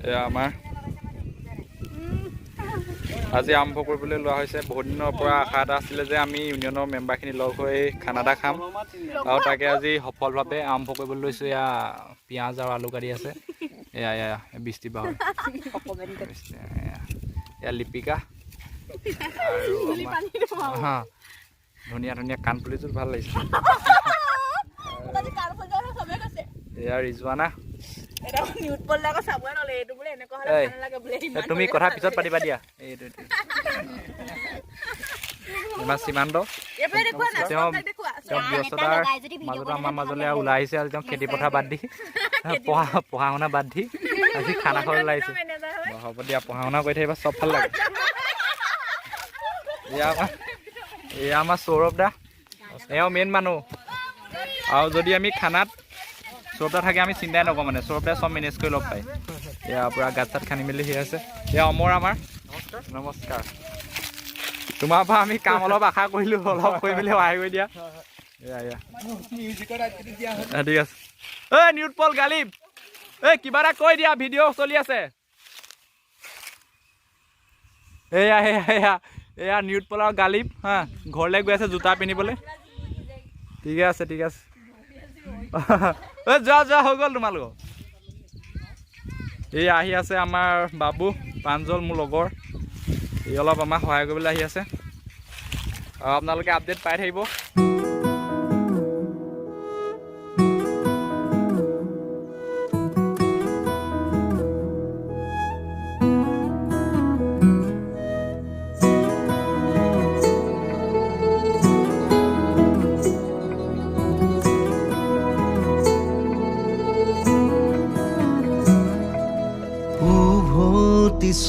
এয়া আমাৰ আজি আৰম্ভ কৰিবলৈ লোৱা হৈছে। বহুত দিনৰ পৰা আশা এটা আছিলে যে আমি ইউনিয়নৰ মেম্বাৰখিনি লগ হৈ খানা এটা খাম, আৰু তাকে আজি সফলভাৱে আৰম্ভ কৰিবলৈ লৈছোঁ। এয়া পিঁয়াজ আৰু আলু কাটি আছে। এয়া বৃষ্টি বাহৰ, এয়া লিপিকা আৰু ধুনীয়া ধুনীয়া কাণফুলিযোৰ ভাল লাগিছে। এয়া ৰিজৱানা। তুমি কথা পিছত পাতিবা দিয়া। সীমান্ত তেওঁ ব্যস্ততাৰ মাজতে আমাৰ মাজলৈ ওলাই আহিছে। আজি তেওঁ খেতি পথাৰ বাদ দি পঢ়া শুনা বাদ দি আজি খানা খাবলৈ লাগিছে। হ'ব দিয়া, পঢ়া শুনা কৰি থাকিবা, চব ভাল লাগে। এয়া আমাৰ সৌৰভ দা, এওঁ মেইন মানুহ। আৰু যদি আমি খানাত সৌৰভ দা থাকে আমি চিন্তাই নকৰোঁ, মানে সৌৰভ দাই চব মেনেজ কৰি লগ পায়। এয়া পূৰা গাঁত চাত খান্দি মেলি সি আছে। এয়া অমৰ আমাৰ নমস্কাৰ। তোমাৰ পৰা আমি কাম অলপ আশা কৰিলোঁ, অলপ কৰি মেলি সহায় কৰি দিয়া। এয়া ঠিক আছে। ঐ নিউটপল গালিব, কিবা এটা কৈ দিয়া, ভিডিঅ' চলি আছে। এয়া নিউটপল আৰু গালিব ঘৰলৈ গৈ আছে জোতা পিন্ধিবলৈ। ঠিকে আছে ঠিক আছে। যোৱা হৈ গ'ল তোমালোকৰ। এই আহি আছে আমাৰ বাবু প্ৰাঞ্জল, মোৰ লগৰ। এই অলপ আমাক সহায় কৰিবলৈ আহি আছে, আৰু আপোনালোকে আপডেট পাই থাকিব।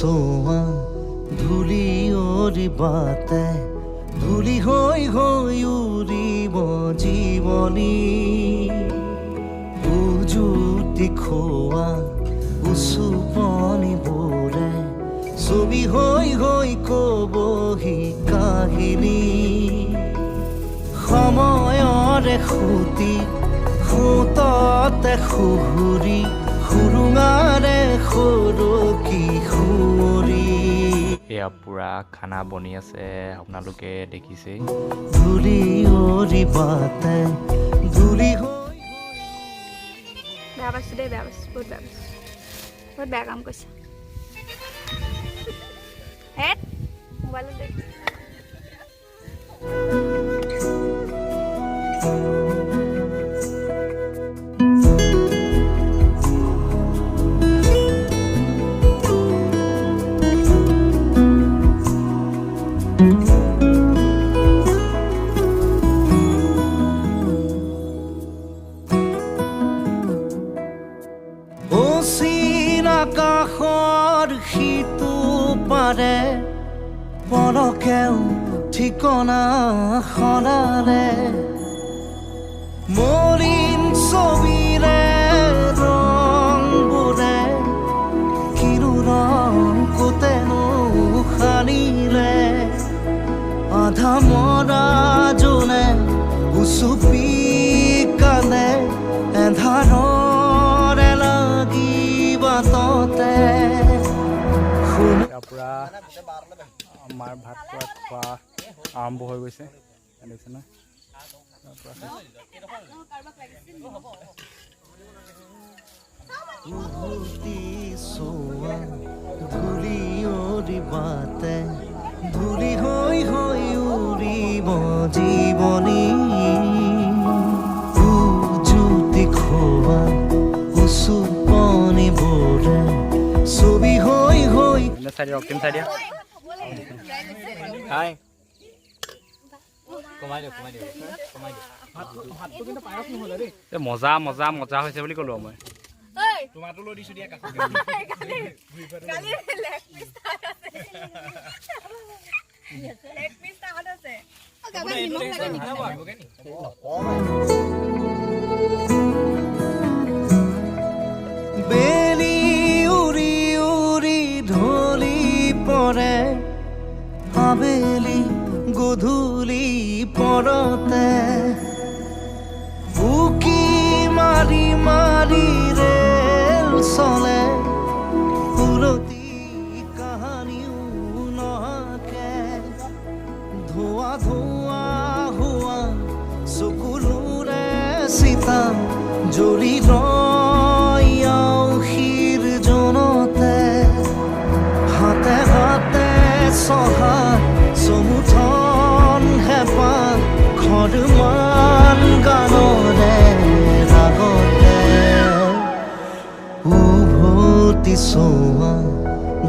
সোয়া ধুলি ওৰি বাতে ধুলি হই উড়িব জীবনী উজুতি খোৱা উচুপনি বোৰে ছবি হৈ কবহি কাহিনী সময়ৰে খুটি খুততে খুহুৰি খুৰুঙাৰে সৰকি খুৰি। এয়া পুৰা খানা বনি আছে, আপোনালোকে দেখিছেই। ধুলি অৰি বাতে ধুলি হৈ বেয়া পাইছোঁ দেই, বেয়া পাইছোঁ, বহুত বেয়া পাইছোঁ, বহুত বেয়া কাম কৰিছে। মোবাইলত দেখ। আকাশৰ সিটো পাৰে পলকেও ঠিকনা সলালে মলিন ছবিৰে ৰংবোৰে কিনো ৰং কোতেনো সানিলে আধা মৰা জোনে উচুপি কালে এন্ধাৰৰে লাগি বাটতে পূৰা আমাৰ ভাত খোৱা আৰম্ভ হৈ গৈছে, দেখিছে ন? ধুলি অৰি বাতে ধুলি হৈ উৰিব জীৱনী উজুতি খোৱা উচুপনি বোৰে ছবি হৈ মজা মজা মজা হৈছে বুলি ক'লো মই। বেলি উৰি উৰি ঢলি পৰে আবেলি গধূলি পৰতে উকি মাৰি মাৰি ৰেল চলে চিতা জ্বলি ৰয় আউসীৰ জনতে হাতে হাতে চহা চমুঠন হেঁপা খৰমান গানৰে ৰাগতে উভতি চোৱা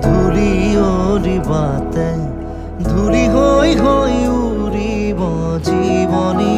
ধূলি অৰিবাতে ধূলি হৈ হৈ উৰিব জীৱনী